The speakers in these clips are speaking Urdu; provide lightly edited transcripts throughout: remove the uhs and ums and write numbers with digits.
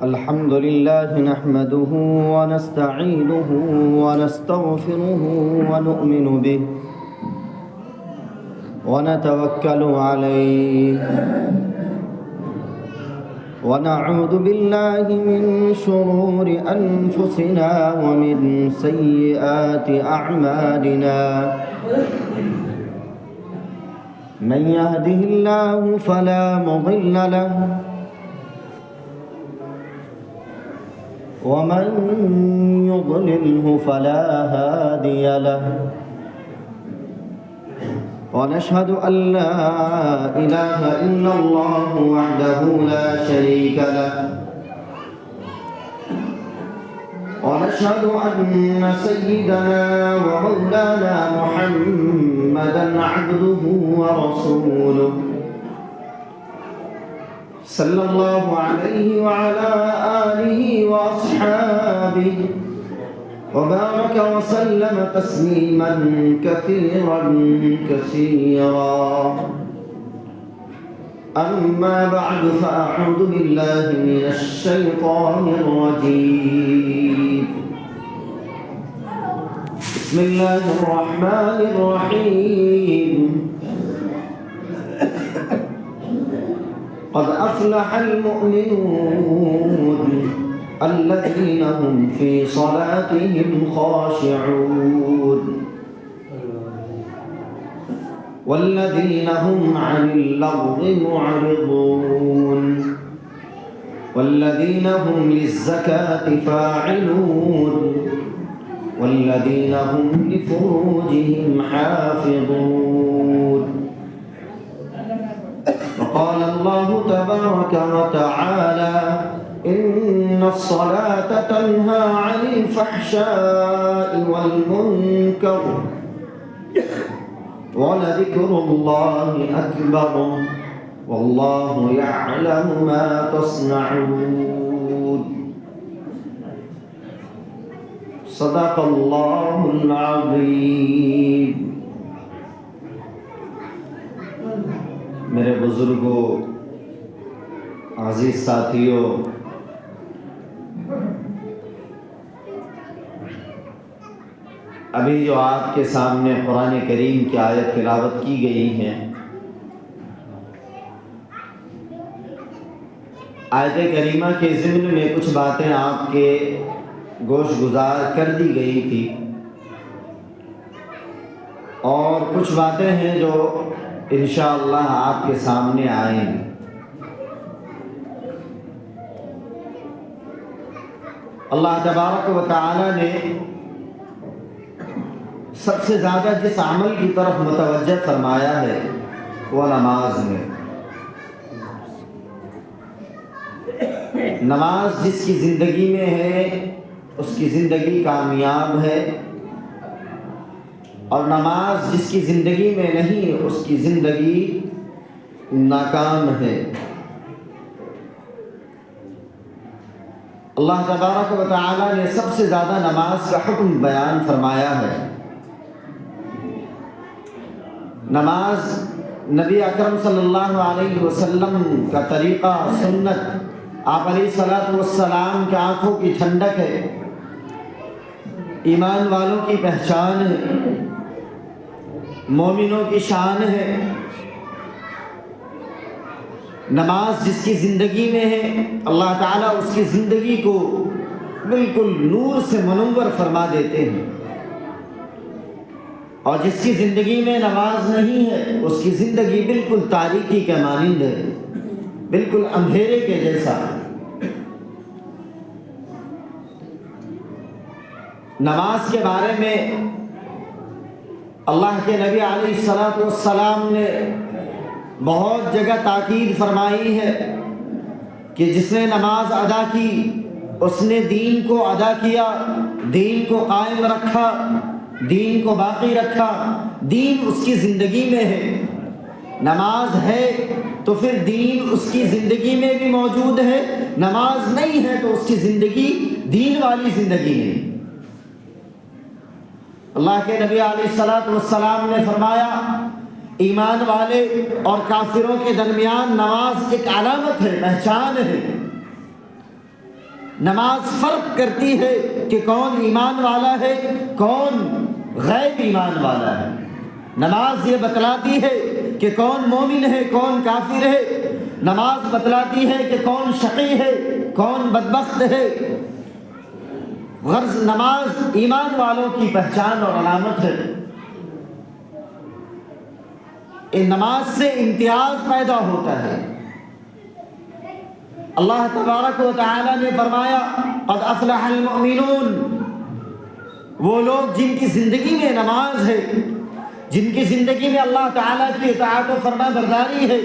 الحمد لله نحمده ونستعينه ونستغفره ونؤمن به ونتوكل عليه ونعوذ بالله من شرور أنفسنا ومن سيئات أعمالنا من يهده الله فلا مضل له ومن يضلله فلا هادي له ونشهد أن لا إله إلا الله وحده لا شريك له ونشهد أن سيدنا ومولانا محمدا عبده ورسوله صلى الله عليه وعلى آله وأصحابه وبارك وسلم تسليما كثيرا كثيرا أما بعد فأعوذ بالله من الشيطان الرجيم بسم الله الرحمن الرحيم قد أفلح المؤمنون الذين هم في صلاتهم خاشعون والذين هم عن اللغو معرضون والذين هم للزكاة فاعلون والذين هم لفروجهم حافظون. وقال الله تبارك وتعالى إن الصلاة تنهى عن الفحشاء والمنكر ولذكر الله أكبر والله يعلم ما تصنعون. صدق الله العظيم. میرے بزرگوں، عزیز ساتھیوں، ابھی جو آپ کے سامنے قرآن کریم کی آیت تلاوت کی گئی ہیں، آیت کریمہ کے ضمن میں کچھ باتیں آپ کے گوش گزار کر دی گئی تھی اور کچھ باتیں ہیں جو انشاءاللہ آپ کے سامنے آئیں گی. اللہ تبارک و تعالی نے سب سے زیادہ جس عمل کی طرف متوجہ فرمایا ہے وہ نماز میں. نماز جس کی زندگی میں ہے اس کی زندگی کامیاب ہے، اور نماز جس کی زندگی میں نہیں اس کی زندگی ناکام ہے. اللہ تبارک و تعالی نے سب سے زیادہ نماز کا حکم بیان فرمایا ہے. نماز نبی اکرم صلی اللہ علیہ وسلم کا طریقہ، سنت، آپ علیہ الصلوۃ والسلام کی آنکھوں کی ٹھنڈک ہے، ایمان والوں کی پہچان ہے، مومنوں کی شان ہے. نماز جس کی زندگی میں ہے اللہ تعالیٰ اس کی زندگی کو بالکل نور سے منور فرما دیتے ہیں، اور جس کی زندگی میں نماز نہیں ہے اس کی زندگی بالکل تاریکی کے مانند ہے، بالکل اندھیرے کے جیسا. نماز کے بارے میں اللہ کے نبی علیہ الصلوۃ والسلام نے بہت جگہ تاکید فرمائی ہے کہ جس نے نماز ادا کی اس نے دین کو ادا کیا، دین کو قائم رکھا، دین کو باقی رکھا. دین اس کی زندگی میں ہے. نماز ہے تو پھر دین اس کی زندگی میں بھی موجود ہے، نماز نہیں ہے تو اس کی زندگی دین والی زندگی نہیں. اللہ کے نبی علیہ الصلوۃ والسلام نے فرمایا ایمان والے اور کافروں کے درمیان نماز ایک علامت ہے، پہچان ہے. نماز فرق کرتی ہے کہ کون ایمان والا ہے، کون غیر ایمان والا ہے۔ نماز یہ بتلاتی ہے کہ کون مومن ہے، کون کافر ہے۔ نماز بتلاتی ہے کہ کون شقی ہے، کون بدبخت ہے۔ غرض نماز ایمان والوں کی پہچان اور علامت ہے۔ ان نماز سے امتیاز پیدا ہوتا ہے۔ اللہ تبارک و تعالی نے فرمایا قد افلح المؤمنون، وہ لوگ جن کی زندگی میں نماز ہے، جن کی زندگی میں اللہ تعالیٰ کی اطاعت و فرما برداری ہے،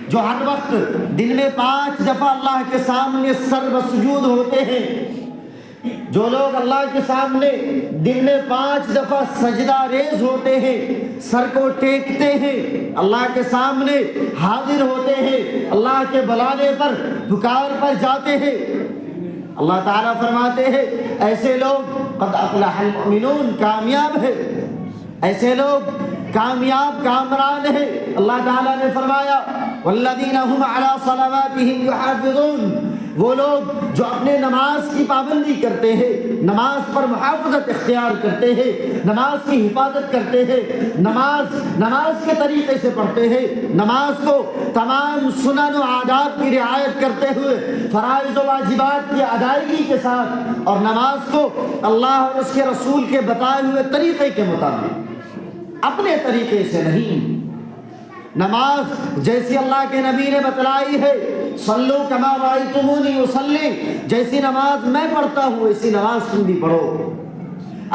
جو ہر وقت دن میں 5 دفعہ اللہ کے سامنے سر بسجود ہوتے ہیں، جو لوگ اللہ کے سامنے دن میں 5 دفعہ سجدہ ریز ہوتے ہیں، سر کو ٹیکتے ہیں، اللہ کے سامنے حاضر ہوتے ہیں، اللہ کے بلانے پر پکار پر جاتے ہیں، اللہ تعالیٰ فرماتے ہیں ایسے لوگ قد افلح المؤمنون، کامیاب ہے، ایسے لوگ کامیاب کامران ہیں۔ اللہ تعالیٰ نے فرمایا والذین هم علی صلواتهم یحافظون، وہ لوگ جو اپنے نماز کی پابندی کرتے ہیں، نماز پر محافظت اختیار کرتے ہیں، نماز کی حفاظت کرتے ہیں، نماز کے طریقے سے پڑھتے ہیں، نماز کو تمام سنن و آداب کی رعایت کرتے ہوئے فرائض و واجبات کی ادائیگی کے ساتھ، اور نماز کو اللہ اور اس کے رسول کے بتائے ہوئے طریقے کے مطابق، اپنے طریقے سے نہیں۔ نماز جیسی اللہ کے نبی نے بتلائی ہے، صلو کما رأیتمونی اصلی، جیسی نماز میں پڑھتا ہوں ایسی نماز تم بھی پڑھو۔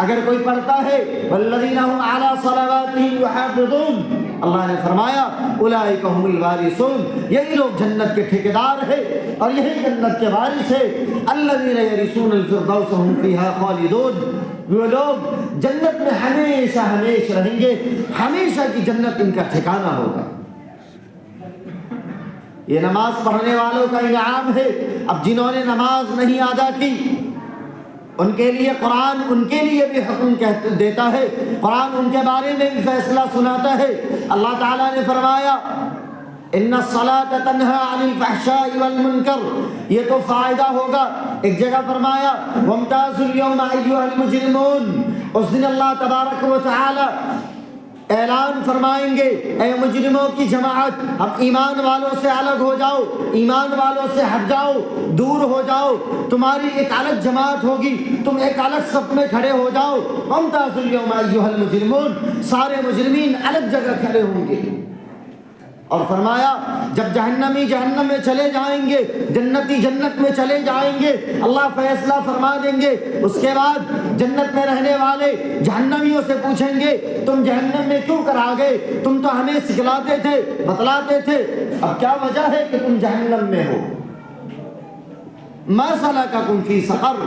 اگر کوئی پڑھتا ہے والذین هم علی صلواتهم یحافظون، اللہ نے فرمایا اولئک هم الوارثون، یہی لوگ جنت کے ٹھیکیدار ہیں اور یہی جنت کے وارث ہیں۔ الذین یرثون الفردوس هم فیہا خالدون، وہ لوگ جنت میں ہمیشہ ہمیشہ رہیں گے، ہمیشہ کی جنت ان کا ٹھکانہ ہوگا۔ یہ نماز پڑھنے والوں کا انعام ہے۔ اب جنہوں نے نماز نہیں ادا کی ان کے لیے قرآن ان کے لیے بھی حکم دیتا ہے، قرآن ان کے بارے میں بھی فیصلہ سناتا ہے۔ اللہ تعالیٰ نے فرمایا ان الصلاۃ تنہی عن الفحشاء والمنکر، یہ تو فائدہ ہوگا۔ ایک جگہ فرمایا وامتازوا اليوم ایھا المجرمون، اس دن اللہ تبارک و تعالی اعلان فرمائیں گے اے مجرموں کی جماعت، اب ایمان والوں سے الگ ہو جاؤ، ایمان والوں سے ہٹ جاؤ، دور ہو جاؤ، تمہاری ایک الگ جماعت ہوگی، تم ایک الگ صف میں کھڑے ہو جاؤ۔ وامتازوا اليوم ایھا المجرمون، سارے مجرمین الگ جگہ کھڑے ہوں گے۔ اور فرمایا جب جہنمی جہنم میں چلے جائیں گے، جنتی جنت میں چلے جائیں گے، اللہ فیصلہ فرما دیں گے۔ اس کے بعد جنت میں رہنے والے جہنمیوں سے پوچھیں گے تم جہنم میں کیوں کر آ گئے؟ تم تو ہمیں سکھلاتے تھے، بتلاتے تھے، اب کیا وجہ ہے کہ تم جہنم میں ہو؟ ما سلککم فی سقر،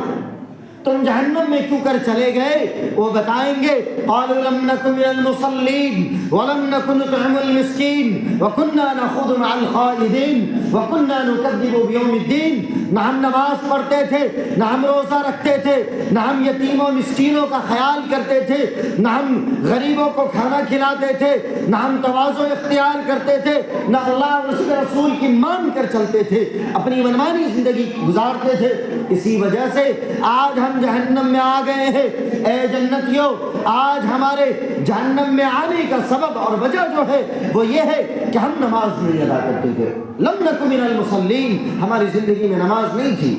تم جہنم میں کیوں کر چلے گئے؟ وہ بتائیں گے قالوا لم نک من المصلین ولم نک نطعم المسکین وکنا نخوض مع الخائضین وکنا نکذب بیوم الدین، نہ ہم نماز پڑھتے تھے، نہ ہم روزہ رکھتے تھے، نہ ہم یتیموں مسکینوں کا خیال کرتے تھے، نہ ہم غریبوں کو کھانا کھلاتے تھے، نہ ہم تواضع اختیار کرتے تھے، نہ اللہ اور اس کے رسول کی مان کر چلتے تھے، اپنی منمانی زندگی گزارتے تھے۔ اسی وجہ سے آج ہم جہنم میں آ گئے ہیں۔ اے جنتیوں، آج ہمارے جہنم میں آنے کا سبب اور وجہ جو ہے وہ یہ ہے کہ ہم نماز نہیں ادا کرتے تھے۔ لم نک من المصلین، ہماری زندگی میں نماز نہیں تھی۔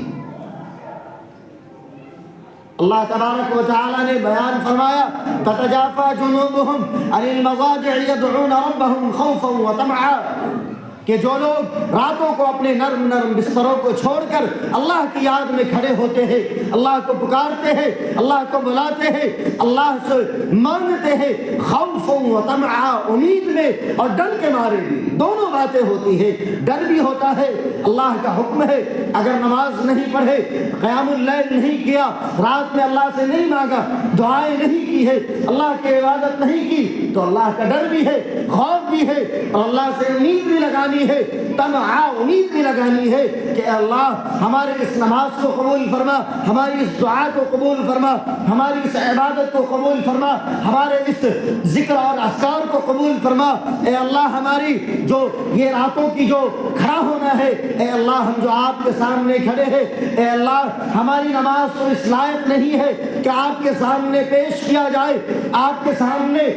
اللہ تبارک و تعالی نے بیان فرمایا تتجافى جنوبهم عن المضاجع يدعون ربهم خوفا وطمعا، کہ جو لوگ راتوں کو اپنے نرم نرم بستروں کو چھوڑ کر اللہ کی یاد میں کھڑے ہوتے ہیں، اللہ کو پکارتے ہیں، اللہ کو بلاتے ہیں، اللہ سے مانگتے ہیں، خوف و طمعا، امید میں اور ڈر کے مارے بھی، دونوں باتیں ہوتی ہیں۔ ڈر بھی ہوتا ہے، اللہ کا حکم ہے اگر نماز نہیں پڑھے، قیام اللیل نہیں کیا، رات میں اللہ سے نہیں مانگا، دعائیں نہیں کی ہے، اللہ کی عبادت نہیں کی، تو اللہ کا ڈر بھی ہے، خوف بھی ہے، اور اللہ سے امید بھی لگانی لگانی ہے، طمع امید بھی لگانی ہے کہ اے اللہ ہمارے اس نماز کو قبول فرما، ہماری اس دعا کو قبول فرما، ہماری اس عبادت کو قبول فرما، ہمارے اس ذکر اور اذکار کو قبول فرما۔ اے اللہ ہماری جو یہ راتوں کی جو کھڑا ہونا ہے، اے اللہ ہم جو آپ کے سامنے کھڑے ہیں، اے اللہ ہماری نماز تو اس لائق نہیں ہے کہ آپ کے سامنے پیش کیا جائے، آپ کے سامنے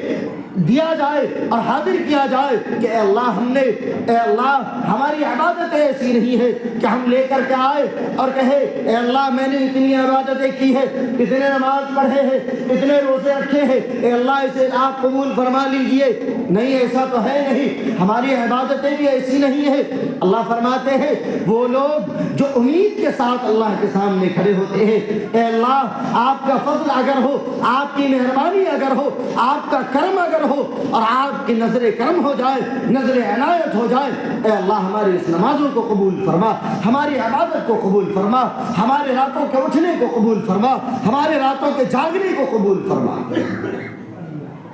دیا جائے اور حاضر کیا جائے کہ اے اللہ ہم نے، اے اللہ ہماری عبادتیں ایسی نہیں ہے کہ ہم لے کر کے آئے اور کہے اے اللہ میں نے اتنی عبادتیں کی ہے، اتنے نماز پڑھے ہیں، اتنے روزے رکھے ہیں، اے اللہ اسے آپ قبول فرما لیجئے۔ نہیں، ایسا تو ہے نہیں، ہماری عبادتیں بھی ایسی نہیں ہے۔ اللہ فرماتے ہیں وہ لوگ جو امید کے ساتھ اللہ کے سامنے کھڑے ہوتے ہیں، اے اللہ آپ کا فضل اگر ہو، آپ کی مہربانی اگر ہو، آپ کا کرم اگر ہو اور آپ کی نظر کرم ہو جائے، نظر عنایت ہو جائے، اے اللہ ہماری اس نمازوں کو قبول فرما، ہماری عبادت کو قبول فرما، ہمارے راتوں کے اٹھنے کو قبول فرما، ہمارے راتوں کے جاگنے کو قبول فرما۔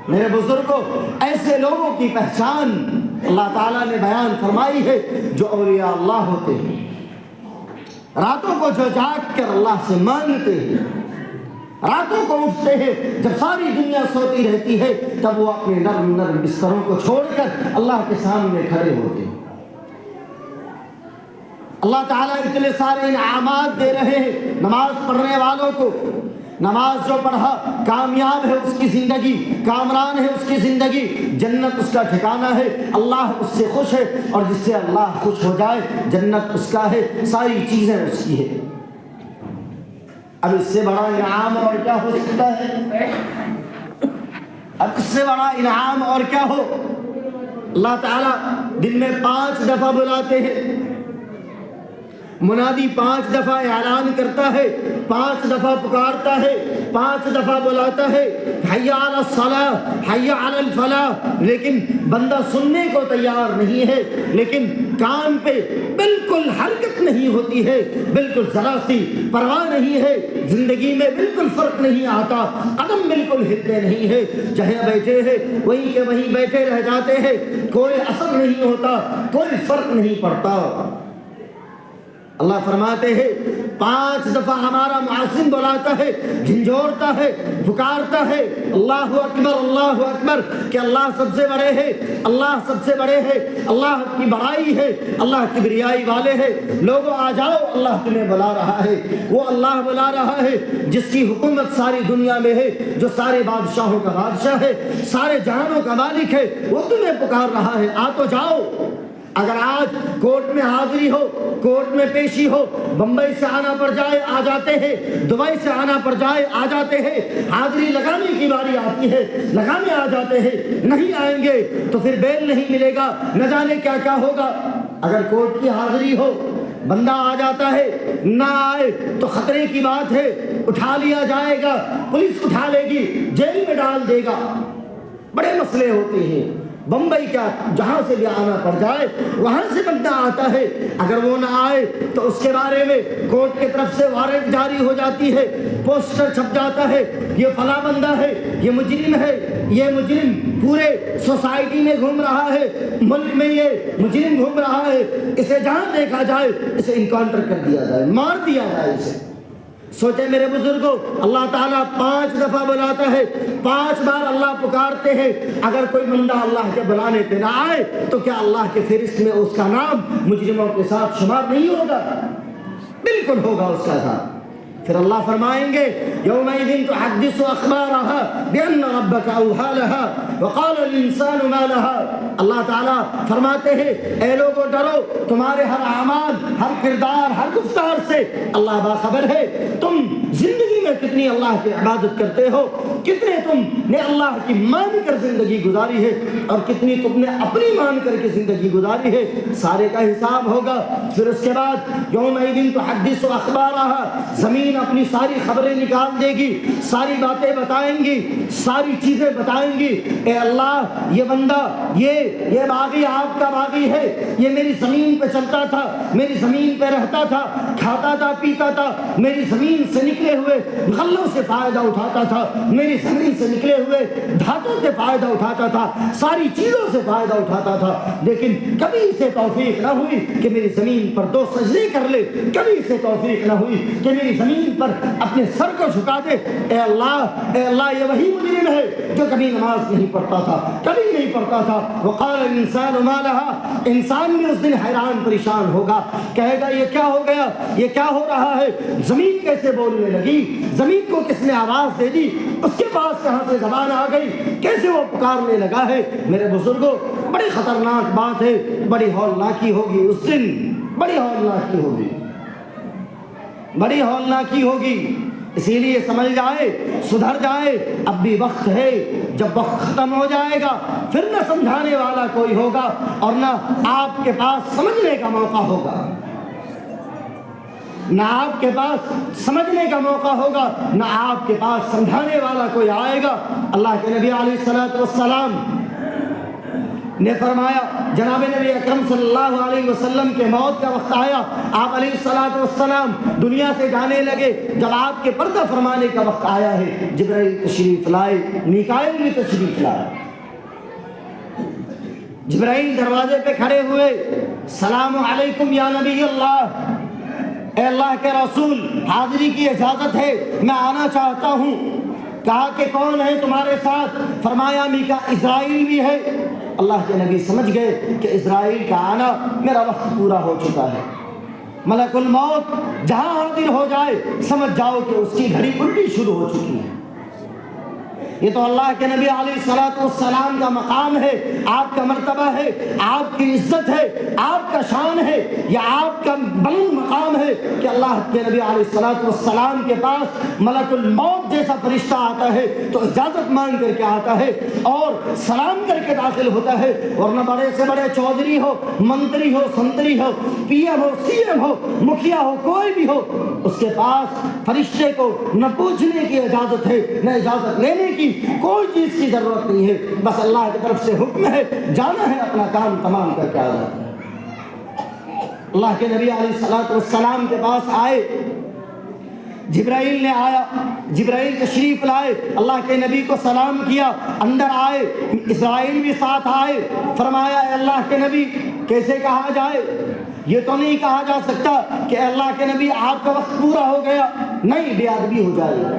میرے بزرگوں، ایسے لوگوں کی پہچان اللہ تعالیٰ نے بیان فرمائی ہے جو اولیاء اللہ ہوتے ہیں، راتوں کو جو جاگ کر اللہ سے مانگتے ہیں، راتوں کو اٹھتے ہیں جب ساری دنیا سوتی رہتی ہے، تب وہ اپنے نرم نرم بستروں کو چھوڑ کر اللہ کے سامنے کھڑے ہوتے ہیں۔ اللہ تعالیٰ اتنے سارے انعامات دے رہے ہیں نماز پڑھنے والوں کو۔ نماز جو پڑھا کامیاب ہے اس کی زندگی، کامران ہے اس کی زندگی، جنت اس کا ٹھکانہ ہے، اللہ اس سے خوش ہے، اور جس سے اللہ خوش ہو جائے جنت اس کا ہے، ساری چیزیں اس کی ہے۔ اب اس سے بڑا انعام اور کیا ہو سکتا ہے؟ اب اس سے بڑا انعام اور کیا ہو؟ اللہ تعالیٰ دن میں 5 دفعہ بلاتے ہیں، منادی 5 دفعہ اعلان کرتا ہے، 5 دفعہ پکارتا ہے، 5 دفعہ بلاتا ہے، حی علی الصلاۃ، حی علی الفلاح، لیکن بندہ سننے کو تیار نہیں ہے، لیکن کان پہ بالکل حرکت نہیں ہوتی ہے، بالکل ذرا سی پرواہ نہیں ہے، زندگی میں بالکل فرق نہیں آتا، قدم بالکل ہلتے نہیں ہے، جہاں بیٹھے ہیں وہیں کے وہیں بیٹھے رہ جاتے ہیں، کوئی اثر نہیں ہوتا، کوئی فرق نہیں پڑتا۔ اللہ فرماتے ہیں 5 دفعہ ہمارا معاصم بلاتا ہے، جھنجھوڑتا ہے، پکارتا ہے، اللہ اکبر کہ اللہ سب سے بڑے ہے، اللہ سب سے بڑے ہے، اللہ کی بڑائی ہے، اللہ کبریائی والے ہے، لوگوں آ جاؤ اللہ تمہیں بلا رہا ہے۔ وہ اللہ بلا رہا ہے جس کی حکومت ساری دنیا میں ہے، جو سارے بادشاہوں کا بادشاہ ہے، سارے جہانوں کا مالک ہے، وہ تمہیں پکار رہا ہے، آ تو جاؤ۔ اگر آج کورٹ میں حاضری ہو، کورٹ میں پیشی ہو، بمبئی سے آنا پڑ جائے آ جاتے ہیں، دبئی سے آنا پڑ جائے آ جاتے ہیں، حاضری لگانے کی باری آتی ہے لگانے آ جاتے ہیں، نہیں آئیں گے تو پھر بیل نہیں ملے گا، نہ جانے کیا کیا ہوگا۔ اگر کورٹ کی حاضری ہو، بندہ آ جاتا ہے، نہ آئے تو خطرے کی بات ہے، اٹھا لیا جائے گا، پولیس اٹھا لے گی، جیل میں ڈال دے گا، بڑے مسئلے ہوتے ہیں۔ بمبئی کا جہاں سے بھی آنا پڑ جائے وہاں سے بندہ آتا ہے، اگر وہ نہ آئے تو اس کے بارے میں کورٹ کی طرف سے وارنٹ جاری ہو جاتی ہے، پوسٹر چھپ جاتا ہے، یہ فلاں بندہ ہے، یہ مجرم ہے، یہ مجرم پورے سوسائٹی میں گھوم رہا ہے، ملک میں یہ مجرم گھوم رہا ہے، اسے جہاں دیکھا جائے اسے انکاؤنٹر کر دیا جائے، مار دیا جائے اسے۔ سوچے میرے بزرگوں، اللہ تعالیٰ 5 دفعہ بلاتا ہے، 5 بار اللہ پکارتے ہیں، اگر کوئی بندہ اللہ کے بلانے پہ نہ آئے تو کیا اللہ کے فہرست میں اس کا نام مجرموں کے ساتھ شمار نہیں ہوگا؟ بالکل ہوگا اس کا ساتھ۔ پھر اللہ فرمائیں گے یومئذ تحدث اخبارها بان ربك اوحى لها وقال الانسان ما لها۔ اللہ تعالیٰ فرماتے ہیں اے لوگوں ڈرو، تمہارے ہر اعمال، ہر کردار، ہر گفتار سے اللہ باخبر ہے، تم زندگی میں کتنی اللہ کی عبادت کرتے ہو، کتنے تم نے اللہ کی مان کر زندگی گزاری ہے اور کتنی تم نے اپنی مان کر کے زندگی گزاری ہے، سارے کا حساب ہوگا۔ پھر اس کے بعد یومئذ تحدث اخبارها، زمین اپنی ساری خبریں نکال دے گی، ساری باتیں بتائیں گی، ساری چیزیں بتائیں گی، اے اللہ یہ بندہ یہ باغی آپ کا باغی ہے، یہ میری زمین پہ چلتا تھا، میری زمین پہ رہتا تھا، کھاتا تھا، پیتا تھا، میری زمین سے نکلے ہوئے غلوں سے فائدہ اٹھاتا تھا، میری زمین سے نکلے ہوئے دھاتوں سے فائدہ اٹھاتا تھا، ساری چیزوں سے فائدہ اٹھاتا تھا، لیکن کبھی اسے توفیق نہ ہوئی کہ میری زمین پر 2 سجدے کر لے، کبھی اسے توفیق نہ ہوئی کہ میری زمین پر اپنے سر کو جھکا دے۔ اے اللہ یہ وہی مجرم ہے جو کبھی نماز نہیں پڑھتا تھا، کبھی نہیں پڑھتا تھا۔ وقال الانسان ما لها، انسان بھی اس دن حیران پریشان ہوگا، کہے گا یہ کیا ہو گیا، یہ کیا ہو رہا ہے، زمین کیسے بولنے لگی، زمین کو کس نے آواز دے دی، اس کے پاس کہاں سے زبان آ گئی، کیسے وہ پکارنے لگا ہے۔ میرے بزرگوں بڑی خطرناک بات ہے، بڑی ہولناکی ہوگی اس دن، بڑی ہولناکی ہوگی، بڑی ہولناکی ہوگی۔ اسی لیے سمجھ جائے، سدھر جائے، اب بھی وقت ہے، جب وقت ختم ہو جائے گا پھر نہ سمجھانے والا کوئی ہوگا اور نہ آپ کے پاس سمجھنے کا موقع ہوگا، نہ آپ کے پاس سمجھنے کا موقع ہوگا، نہ آپ کے پاس سمجھانے والا کوئی آئے گا۔ اللہ کے نبی علیہ السلام نے فرمایا، جناب نبی اکرم صلی اللہ علیہ وسلم کے موت کا وقت آیا، آپ علیہ السلام دنیا سے جانے لگے، جب آپ کے پردہ فرمانے کا وقت آیا ہے، جبرائیل تشریف لائے، میکائیل بھی تشریف لائے۔ جبرائیل دروازے پہ کھڑے ہوئے، سلام علیکم یا نبی اللہ، اے اللہ کے رسول حاضری کی اجازت ہے، میں آنا چاہتا ہوں۔ کہا کہ کون ہے تمہارے ساتھ؟ فرمایا میکا اسرائیل بھی ہے۔ اللہ کے نبی سمجھ گئے کہ اسرائیل کا آنا، میرا وقت پورا ہو چکا ہے، ملک الموت جہاں حاضر ہو جائے سمجھ جاؤ کہ اس کی گھڑی الٹی شروع ہو چکی ہے۔ یہ تو اللہ کے نبی علیہ السلام کا مقام ہے، آپ کا مرتبہ ہے، آپ کی عزت ہے، آپ کا شان ہے، یا آپ کا بلند مقام ہے کہ اللہ کے نبی علیہ السلام کے پاس ملک الموت جیسا فرشتہ آتا ہے تو اجازت مانگ کر کے آتا ہے اور سلام کر کے داخل ہوتا ہے، ورنہ بڑے سے بڑے چودھری ہو، منتری ہو، سنتری ہو، پی ایم ہو، سی ایم ہو، مکھیا ہو، کوئی بھی ہو، اس کے پاس فرشتے کو نہ پوچھنے کی اجازت ہے نہ اجازت لینے کی، کوئی چیز کی ضرورت نہیں ہے، بس اللہ کی طرف سے حکم ہے، جانا ہے، اپنا کام تمام کر کے آ جانا ہے۔ اللہ کے نبی علیہ السلام کے پاس آئے، جبرائیل نے آیا، جبرائیل تشریف لائے، اللہ کے نبی کو سلام کیا، اندر آئے، اسرائیل بھی ساتھ آئے، فرمایا اے اللہ کے نبی کیسے کہا جائے؟ یہ تو نہیں کہا جا سکتا کہ اللہ کے نبی آپ کا وقت پورا ہو گیا، نہیں، بے ادبی ہو جائے گا۔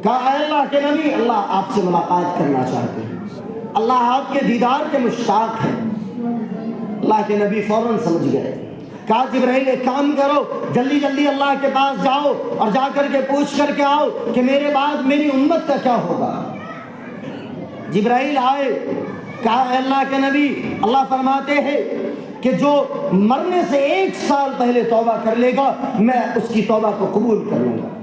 کہا اے اللہ کے نبی اللہ آپ سے ملاقات کرنا چاہتے ہیں، اللہ آپ کے دیدار کے مشتاق ہیں۔ اللہ کے نبی فوراً سمجھ گئے، کہا جبرائیل ایک کام کرو، جلدی جلدی اللہ کے پاس جاؤ اور جا کر کے پوچھ کر کے آؤ کہ میرے بعد میری امت کا کیا ہوگا۔ جبرائیل آئے، کہا اے اللہ کے نبی اللہ فرماتے ہیں کہ جو مرنے سے 1 سال پہلے توبہ کر لے گا میں اس کی توبہ کو قبول کر لوں گا۔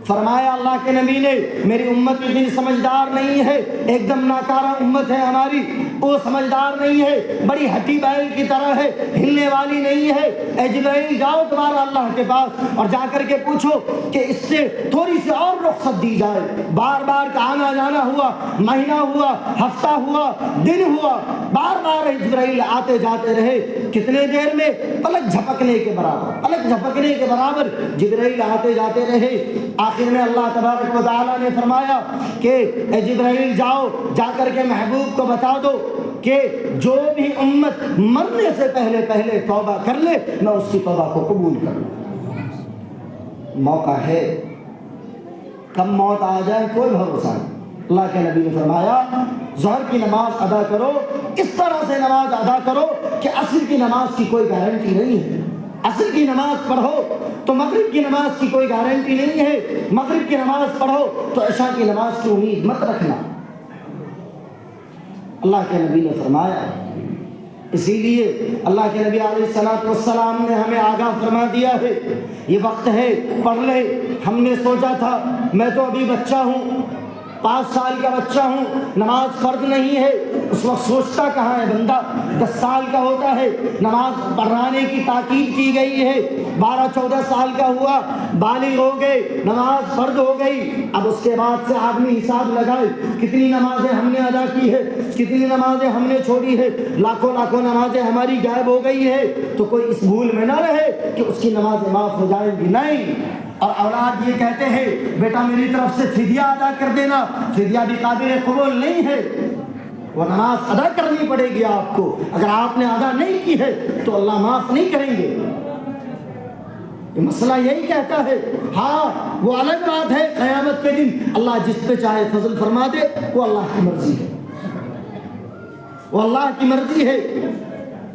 فرمایا اللہ کے نبی نے میری امت اتنی سمجھدار نہیں ہے، ایک دم ناکارہ امت ہے ہماری، وہ سمجھدار نہیں ہے، بڑی ہٹی بیل کی طرح ہے، ہلنے والی نہیں ہے۔ اے جبرائیل جاؤ تمہارا اللہ کے پاس اور جا کر کے پوچھو کہ اس سے تھوڑی سی اور رخصت دی جائے۔ بار بار کا آنا جانا ہوا، مہینہ ہوا، ہفتہ ہوا، دن ہوا، بار بار جبرائیل آتے جاتے رہے، کتنے دیر میں؟ پلک جھپکنے کے برابر، پلک جھپکنے کے برابر جبرائیل آتے جاتے رہے۔ آخر میں اللہ تبارک و تعالیٰ نے فرمایا کہ اے جبرائیل جاؤ، جا کر کے محبوب کو بتا دو کہ جو بھی امت مرنے سے پہلے پہلے توبہ کر لے میں اس کی توبہ کو قبول کر لوں۔ موقع ہے، کب موت آ جائے کوئی بھروسہ نہیں۔ اللہ کے نبی نے فرمایا ظہر کی نماز ادا کرو، اس طرح سے نماز ادا کرو کہ عصر کی نماز کی کوئی گارنٹی نہیں ہے۔ عصر کی نماز پڑھو تو مغرب کی نماز کی کوئی گارنٹی نہیں ہے، مغرب کی نماز پڑھو تو عشاء کی نماز کی امید مت رکھنا۔ اللہ کے نبی نے فرمایا، اسی لیے اللہ کے نبی علیہ السلام نے ہمیں آگاہ فرما دیا ہے، یہ وقت ہے پڑھ لے۔ ہم نے سوچا تھا میں تو ابھی بچہ ہوں، 5 سال کا بچہ ہوں، نماز فرض نہیں ہے، اس وقت سوچتا کہاں ہے بندہ؟ 10 سال کا ہوتا ہے، نماز پڑھانے کی تاکید کی گئی ہے، 12-14 سال کا ہوا، بالغ ہو گئے، نماز فرض ہو گئی۔ اب اس کے بعد سے آدمی حساب لگائے کتنی نمازیں ہم نے ادا کی ہے، کتنی نمازیں ہم نے چھوڑی ہے، لاکھوں نمازیں ہماری غائب ہو گئی ہے، تو کوئی اس بھول میں نہ رہے کہ اس کی نمازیں معاف ہو جائیں گی، نہیں۔ اور اولاد یہ کہتے ہیں بیٹا میری طرف سے فدیہ ادا کر دینا، فدیہ بھی قابل قبول نہیں ہے، وہ نماز ادا کرنی پڑے گی آپ کو، اگر آپ نے ادا نہیں کی ہے تو اللہ معاف نہیں کریں گے۔ یہ مسئلہ یہی کہتا ہے۔ ہاں وہ الگ بات ہے، قیامت کے دن اللہ جس پہ چاہے فضل فرما دے، وہ اللہ کی مرضی ہے، وہ اللہ کی مرضی ہے۔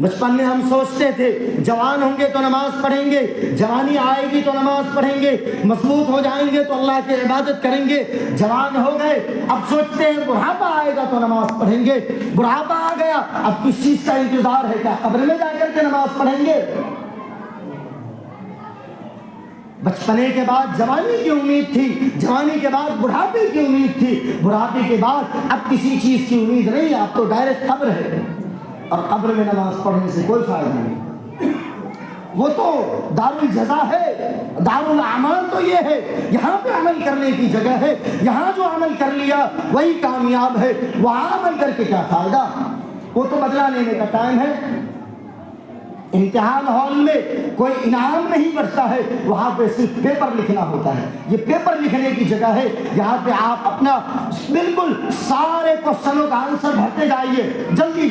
بچپن میں ہم سوچتے تھے جوان ہوں گے تو نماز پڑھیں گے، جوانی آئے گی تو نماز پڑھیں گے، مضبوط ہو جائیں گے تو اللہ کی عبادت کریں گے، جوان ہو گئے اب سوچتے ہیں بڑھاپا آئے گا تو نماز پڑھیں گے، بڑھاپا آ گیا اب کس چیز کا انتظار ہے؟ کیا قبر میں جا کر کے نماز پڑھیں گے؟ بچپنے کے بعد جوانی کی امید تھی، جوانی کے بعد بڑھاپے کی امید تھی، بڑھاپے کے بعد اب کسی چیز کی امید نہیں، اب تو ڈائریکٹ قبر ہے، اور قبر میں نماز پڑھنے سے کوئی فائدہ نہیں، وہ تو دار الجزا ہے، دار الاعمال تو یہ ہے، یہاں پہ عمل کرنے کی جگہ ہے، یہاں جو عمل کر لیا وہی کامیاب ہے، وہاں عمل کر کے کیا فائدہ؟ وہ تو بدلہ لینے کا ٹائم ہے۔ امتحان ہال میں کوئی انعام نہیں بڑھتا ہے، وہاں پہ صرف پیپر لکھنا ہوتا ہے، یہ پیپر لکھنے کی جگہ ہے، یہاں پہ آپ اپنا بالکل سارے کوشچنوں کا آنسر بھرتے جائیے، جلدی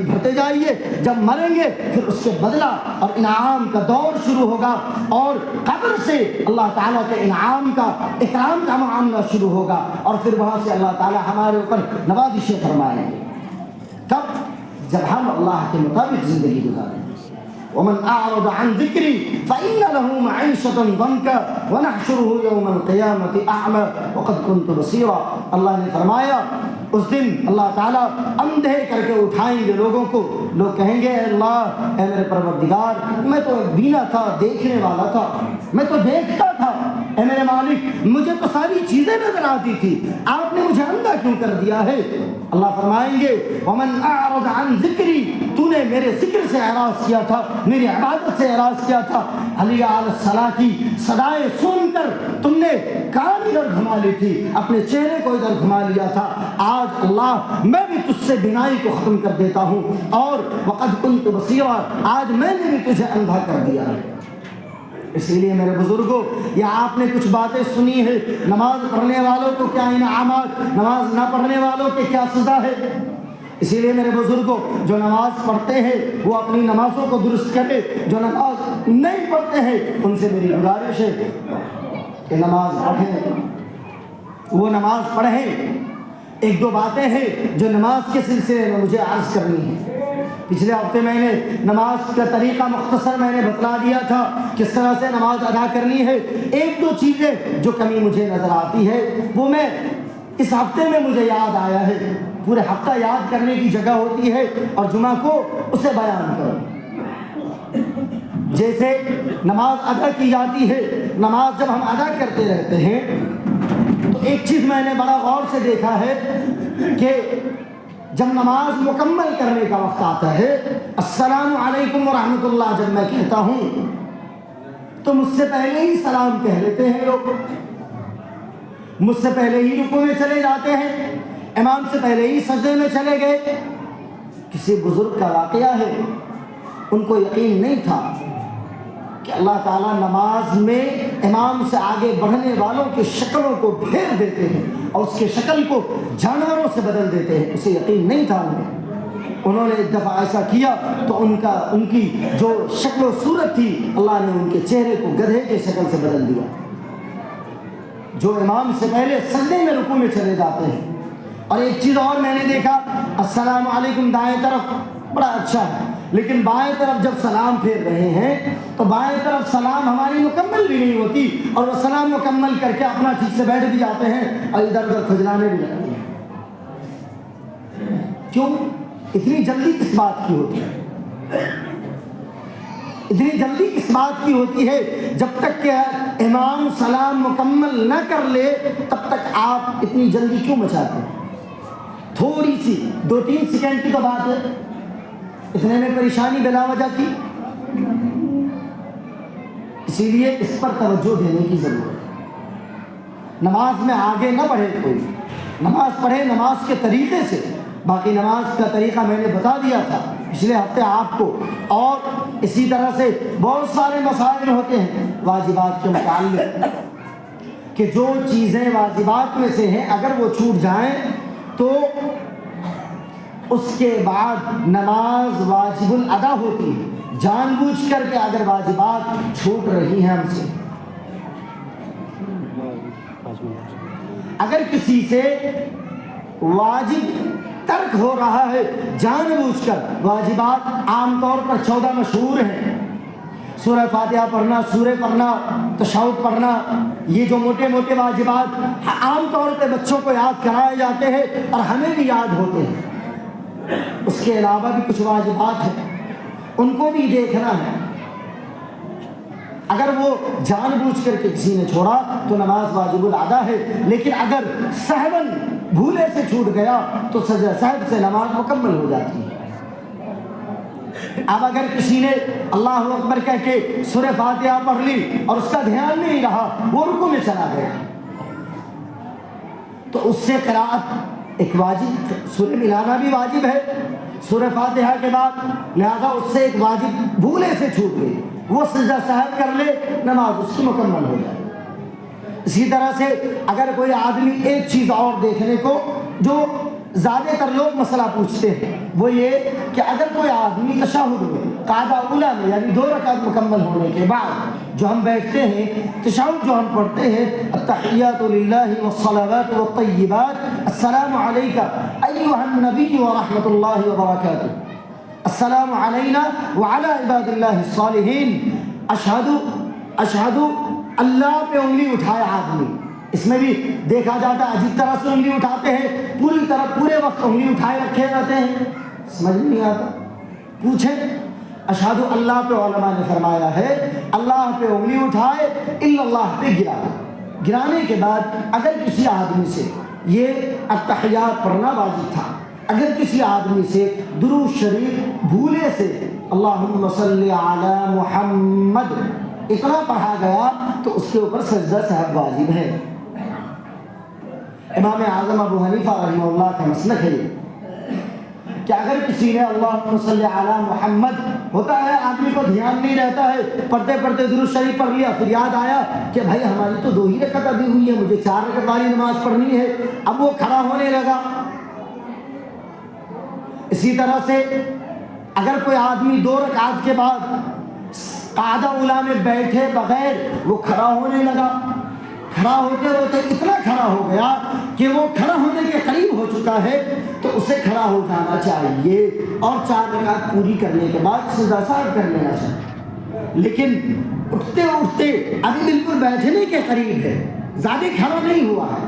بھرتے جائیے، جب مریں گے پھر اس کے بدلہ اور انعام کا دور شروع ہوگا، اور قبر سے اللہ تعالیٰ کے انعام کا اکرام کا معاملہ شروع ہوگا، اور پھر وہاں سے اللہ تعالیٰ ہمارے اوپر نوازشیں فرمائیں گے۔ کب؟ جب ہم اللہ کے مطابق زندگی گزاریں۔ ومن اعرض عن ذکری فإن له معیشة ضنکا ونحشره يوم القیامة اعمى وقد كنت بصیرا۔ اللہ نے فرمایا اس دن اللہ تعالیٰ اندھے کر کے اٹھائیں گے لوگوں کو، لوگ کہیں گے اے اللہ، اے میرے پروردگار، میں تو ایک بینا تھا، دیکھنے والا تھا، میں تو دیکھتا تھا، اے میرے مالک مجھے تو ساری چیزیں نظر آتی تھی، آپ نے مجھے اندھا کیوں کر دیا ہے؟ اللہ فرمائیں گے ومن اعرض عن ذکری، تو نے میرے ذکر سے اعراض کیا تھا، میری عبادت سے اعراض کیا تھا، علی علیہ الصلاۃ کی صدائیں سن کر تم نے کان ادھر گھما لی تھی، اپنے چہرے کو ادھر گھما لیا تھا، آج اللہ میں بھی تجھ سے بینائی کو ختم کر دیتا ہوں، اور وقد كنت بصیرا، آج میں نے بھی تجھے اندھا کر دیا ہے۔ اسی لیے میرے بزرگوں، یہ آپ نے کچھ باتیں سنی ہے، نماز پڑھنے والوں کو کیا انعامات، نماز نہ پڑھنے والوں کے کیا سزا ہے۔ اسی لیے میرے بزرگوں، جو نماز پڑھتے ہیں وہ اپنی نمازوں کو درست کرے، جو نماز نہیں پڑھتے ہیں ان سے میری گزارش ہے کہ نماز پڑھیں، وہ نماز پڑھیں۔ ایک دو باتیں ہیں جو نماز کے سلسلے میں مجھے عرض کرنی ہے۔ پچھلے ہفتے میں نے نماز کا طریقہ مختصر میں نے بتلا دیا تھا، کس طرح سے نماز ادا کرنی ہے۔ ایک دو چیزیں جو کمی مجھے نظر آتی ہے وہ میں اس ہفتے میں مجھے یاد آیا ہے، پورے ہفتہ یاد کرنے کی جگہ ہوتی ہے اور جمعہ کو اسے بیان کرو۔ جیسے نماز ادا کی جاتی ہے، نماز جب ہم ادا کرتے رہتے ہیں تو ایک چیز میں نے بڑا غور سے دیکھا ہے کہ جب نماز مکمل کرنے کا وقت آتا ہے، السلام علیکم ورحمۃ اللہ جب میں کہتا ہوں تو مجھ سے پہلے ہی سلام کہہ لیتے ہیں لوگ، مجھ سے پہلے ہی رکوع میں چلے جاتے ہیں، امام سے پہلے ہی سجدے میں چلے گئے۔ کسی بزرگ کا واقعہ ہے، ان کو یقین نہیں تھا کہ اللہ تعالیٰ نماز میں امام سے آگے بڑھنے والوں کی شکلوں کو پھیر دیتے ہیں اور اس کے شکل کو جانوروں سے بدل دیتے ہیں، اسے یقین نہیں تھا انہوں نے ایک دفعہ ایسا کیا تو ان کی جو شکل و صورت تھی اللہ نے ان کے چہرے کو گدھے کے شکل سے بدل دیا۔ جو امام سے پہلے سجدے میں رکوع میں چلے جاتے ہیں۔ اور ایک چیز اور میں نے دیکھا، السلام علیکم دائیں طرف بڑا اچھا ہے، لیکن بائیں طرف جب سلام پھیر رہے ہیں تو بائیں طرف سلام ہماری مکمل بھی نہیں ہوتی، اور وہ سلام مکمل کر کے اپنا ٹھیک سے بیٹھ بھی جاتے ہیں اور ادھر ادھر کھجلانے بھی لگتے ہیں۔ کیوں؟ اتنی جلدی کس بات کی ہوتی ہے؟ اتنی جلدی کس بات کی ہوتی ہے؟ جب تک کہ امام سلام مکمل نہ کر لے تب تک آپ اتنی جلدی کیوں مچاتے ہیں؟ تھوڑی سی 2-3 سیکنڈ کی تو بات ہے، اتنے میں پریشانی بلا وجہ کی۔ اسی لیے اس پر توجہ دینے کی ضرورت ہے۔ نماز میں آگے نہ بڑھے کوئی، نماز پڑھے نماز کے طریقے سے۔ باقی نماز کا طریقہ میں نے بتا دیا تھا پچھلے ہفتے آپ کو، اور اسی طرح سے بہت سارے مسائل ہوتے ہیں واجبات کے متعلق کہ جو چیزیں واجبات میں سے ہیں اگر وہ چھوٹ جائیں تو اس کے بعد نماز واجب الادا ہوتی ہے، جان بوجھ کر کے اگر واجبات چھوٹ رہی ہیں ہم سے۔ اگر کسی سے واجب ترک ہو رہا ہے جان بوجھ کر، واجبات عام طور پر 14 مشہور ہیں، سورہ فاتحہ پڑھنا، سورہ پڑھنا، تشہد پڑھنا، یہ جو موٹے موٹے واجبات عام طور پہ بچوں کو یاد کرائے جاتے ہیں اور ہمیں بھی یاد ہوتے ہیں۔ اس کے علاوہ بھی کچھ واجبات ہیں، ان کو بھی دیکھنا ہے۔ اگر وہ جان بوجھ کر کے کسی نے چھوڑا تو نماز واجب الادا ہے، لیکن اگر سہواً بھولے سے چھوٹ گیا تو سجدہ سہو سے نماز مکمل ہو جاتی ہے۔ اب اگر کسی نے اللہ اکبر کہہ کے سورہ فاتحہ پڑھ لی اور اس کا دھیان نہیں رہا، وہ رکوع میں چلا گیا، تو اس سے قرأت ایک واجب، سورہ ملانا بھی واجب ہے سورہ فاتحہ کے بعد، لہذا اس سے ایک واجب بھولے سے چھوٹ گئی، وہ سجدہ سہو کر لے، نماز اس کی مکمل ہو جائے۔ اسی طرح سے اگر کوئی آدمی ایک چیز اور دیکھنے کو، جو زیادہ تر لوگ مسئلہ پوچھتے ہیں، وہ یہ کہ اگر کوئی آدمی تشہد میں قعدہ اولیٰ میں یعنی 2 رکعت مکمل ہونے کے بعد جو ہم بیٹھتے ہیں، تشہد جو ہم پڑھتے ہیں، التحیات للہ والصلوات والطیبات، السلام علیک ایھا النبی ورحمۃ اللہ وبرکاتہ، السلام علینا وعلی عباد اللہ الصالحین، اشہد اللہ پہ انگلی اٹھائے آدمی، اس میں بھی دیکھا جاتا ہے عجیب طرح سے انگلی اٹھاتے ہیں، پوری طرح پورے وقت انگلی اٹھائے رکھے رہتے ہیں، سمجھ نہیں آتا، پوچھیں۔ اشہد اللہ پہ علماء نے فرمایا ہے اللہ پہ انگلی اٹھائے، الا اللہ پہ گرانے کے بعد اگر کسی آدمی سے یہ التحیات پڑھنا واجب تھا، اگر کسی آدمی سے درود شریف بھولے سے اللہم صلی علی محمد اتنا پڑھا گیا تو اس کے اوپر سجدہ سہو واجب ہے۔ امام اعظم ابو حنیفہ رحمہ اللہ کا مسلک ہے کہ اگر کسی نے اللہم صلی علی محمد، ہوتا ہے آدمی کو دھیان نہیں رہتا ہے، پڑھتے پڑھتے درود شریف پڑھ لیا، پھر یاد آیا کہ بھائی ہماری تو 2 ہی رکعت ابھی ہوئی ہے، مجھے 4 رکعت والی نماز پڑھنی ہے، اب وہ کھڑا ہونے لگا۔ اسی طرح سے اگر کوئی آدمی 2 رکعت کے بعد قعدہ اولیٰ میں بیٹھے بغیر وہ کھڑا ہونے لگا، کھڑا ہوتے ہوتے اتنا کھڑا ہو گیا کہ وہ کھڑا ہونے کے قریب ہو چکا ہے، تو اسے کھڑا ہو جانا چاہیے اور 4 رکعت پوری کرنے کے بعد سجدہ سہو کر لینا چاہیے۔ لیکن اٹھتے اٹھتے ابھی بالکل بیٹھنے کے قریب ہے، زیادہ کھڑا نہیں ہوا ہے،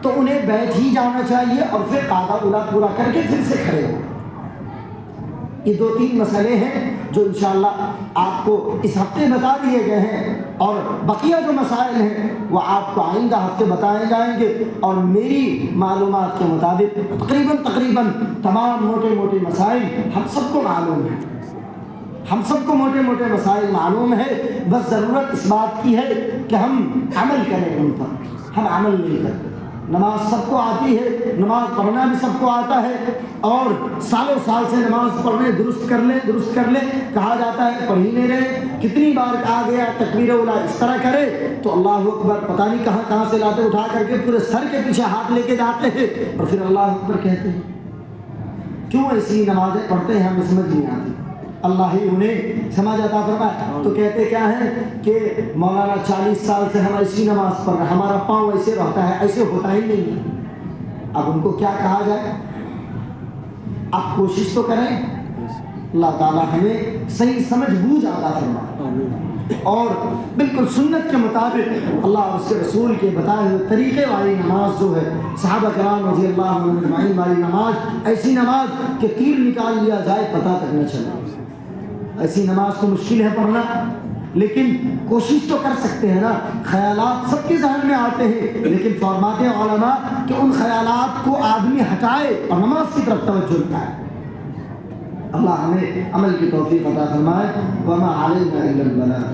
تو انہیں بیٹھ ہی جانا چاہیے اور پھر قعدہ اولیٰ پورا کر کے پھر سے کھڑے ہو۔ یہ 2-3 مسئلے ہیں جو انشاءاللہ آپ کو اس ہفتے بتا دیے گئے ہیں، اور بقیہ جو مسائل ہیں وہ آپ کو آئندہ ہفتے بتائے جائیں گے، اور میری معلومات کے مطابق تقریباً تمام موٹے موٹے مسائل ہم سب کو معلوم ہیں، ہم سب کو موٹے موٹے مسائل معلوم ہے، بس ضرورت اس بات کی ہے کہ ہم عمل کریں ان پر، ہم عمل نہیں کرتے۔ نماز سب کو آتی ہے، نماز پڑھنا بھی سب کو آتا ہے، اور سالوں سال سے نماز پڑھنے درست کر لیں کہا جاتا ہے، پڑھ ہی نہیں رہے، کتنی بار کہا گیا تکبیر اولیٰ اس طرح کرے تو اللہ اکبر پتہ نہیں کہاں سے لاتے اٹھا کر کے پورے سر کے پیچھے ہاتھ لے کے جاتے ہیں اور پھر اللہ اکبر کہتے ہیں۔ کیوں ایسی نمازیں پڑھتے ہیں ہمیں سمجھ نہیں آتی، اللہ ہی انہیں سمجھ عطا فرمائے۔ تو کہتے کیا ہے کہ مولانا 40 سال سے ہم ایسی نماز پڑھ رہے ہیں، ہمارا پاؤں ایسے رہتا ہے، ایسے ہوتا ہی نہیں۔ اب ان کو کیا کہا جائے؟ آپ کوشش تو کریں، اللہ تعالیٰ ہمیں صحیح سمجھ بوجھ عطا فرمائے اور بالکل سنت کے مطابق اللہ اور اس کے رسول کے بتائے ہوئے طریقے والی نماز جو ہے، صحابہ کرام رضی اللہ عنہم اجمعین والی نماز، ایسی نماز کہ تیر نکال لیا جائے پتہ تک نہ چلے، ایسی نماز تو مشکل ہے پڑھنا، لیکن کوشش تو کر سکتے ہیں نا. خیالات سب کے ذہن میں آتے ہیں، لیکن فرماتے ہیں علماء کہ ان خیالات کو آدمی ہٹائے اور نماز کی طرف توجہ دلائے. اللہ ہمیں عمل کی توفیق عطا فرمائے. وما علینا الا البلاغ.